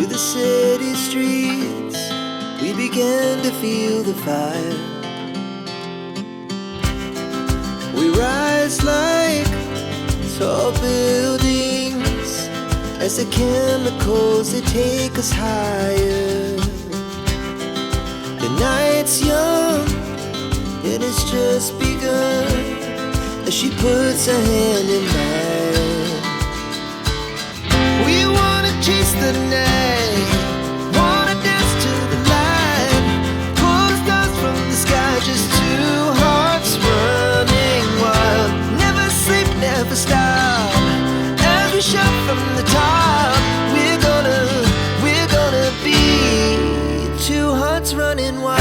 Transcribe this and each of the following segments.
to the city streets, we began to feel the fire. We rise like tall buildings as the chemicals, they take us higher. The night's young and it's just begun as she puts her hand in mine. We wanna chase the night, wanna dance to the light, pull the stars from the sky, just two hearts running wild. Never sleep, never stop, as we shout from the top. We're gonna be two hearts running wild.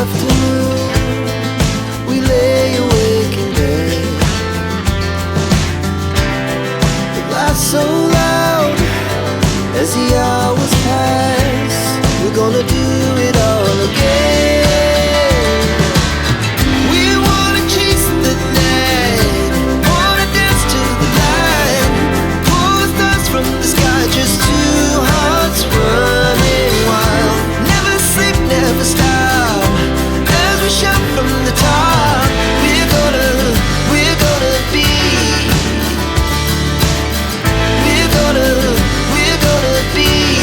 Afternoon, we lay awake in bed. It laughs so loud as the hours pass. We're gonna do it all again. We wanna chase the night, wanna dance to the light, pull the stars from the sky, just two hearts running wild. Never sleep, never stop, shout from the top. We're gonna be, we're gonna be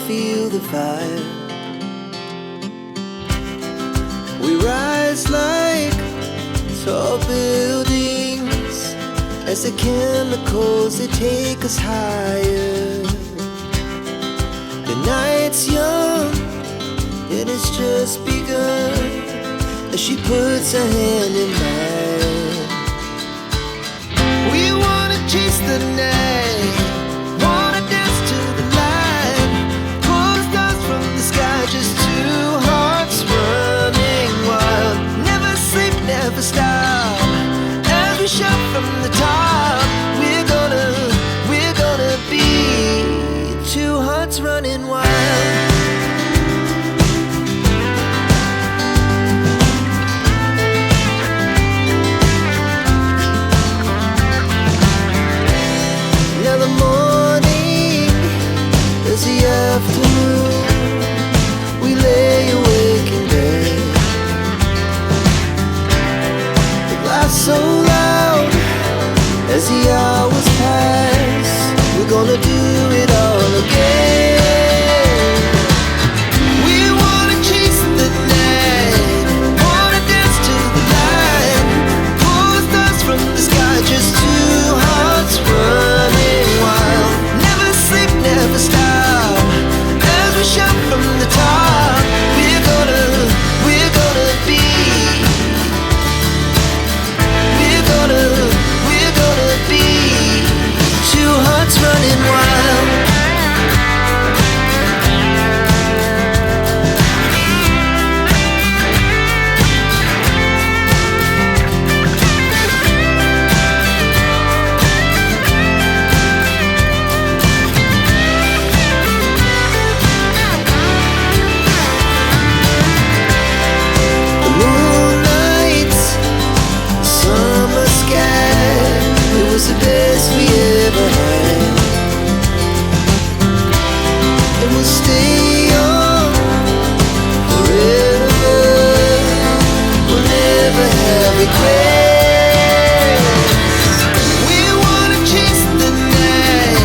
feel the fire. We rise like tall buildings as the chemicals, they take us higher. The night's young and it's just begun as she puts her hand in mine. We wanna chase the night, wanna dance to the light, pull the stars from the sky, just two hearts running wild. Never sleep, never stop, as we shout from the top. We're gonna be two hearts running wild. Now the morning is the afternoon. We lay awake in bed, the glass so loud as the hours pass. We're gonna do it all again. We wanna chase the night, wanna dance to the light, pull the stars from the sky, just two hearts running wild. Never sleep, never stop, as we shout from the top. We're gonna be, we're gonna be two hearts running wild. The moonlight, summer sky, it was the best we ever had. And we'll stay on forever, we'll never have regrets. We wanna chase the night,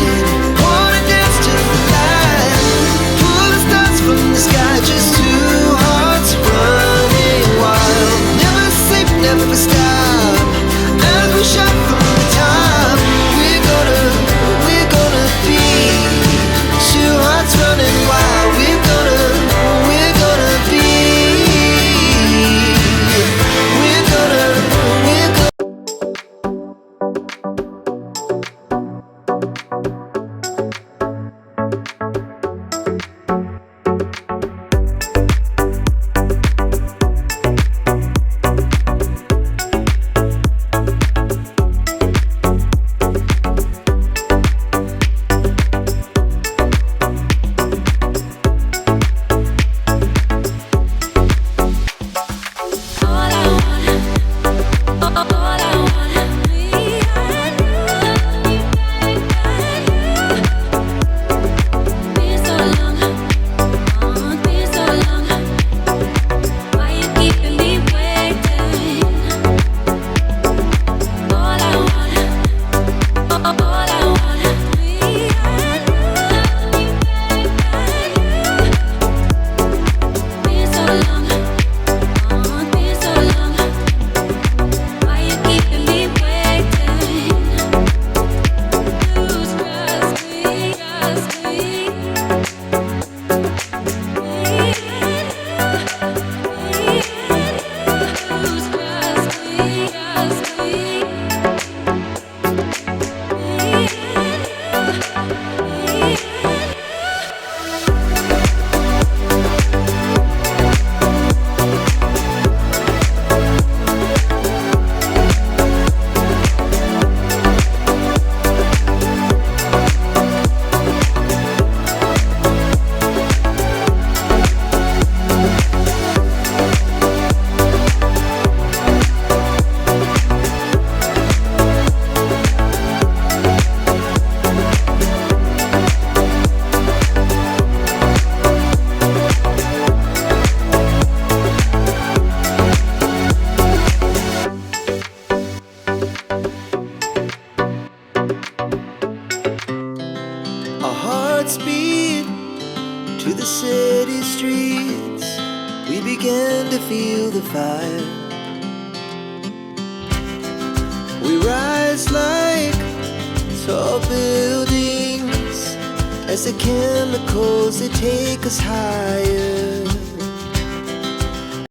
wanna dance to the light, pull the stars from the sky, just two hearts running wild. Never sleep, never stop, as we shout from the top. We're gonna be two hearts running wild. We're gonna be, we're gonna to the city streets, we began to feel the fire. We rise like tall buildings as the chemicals, they take us higher.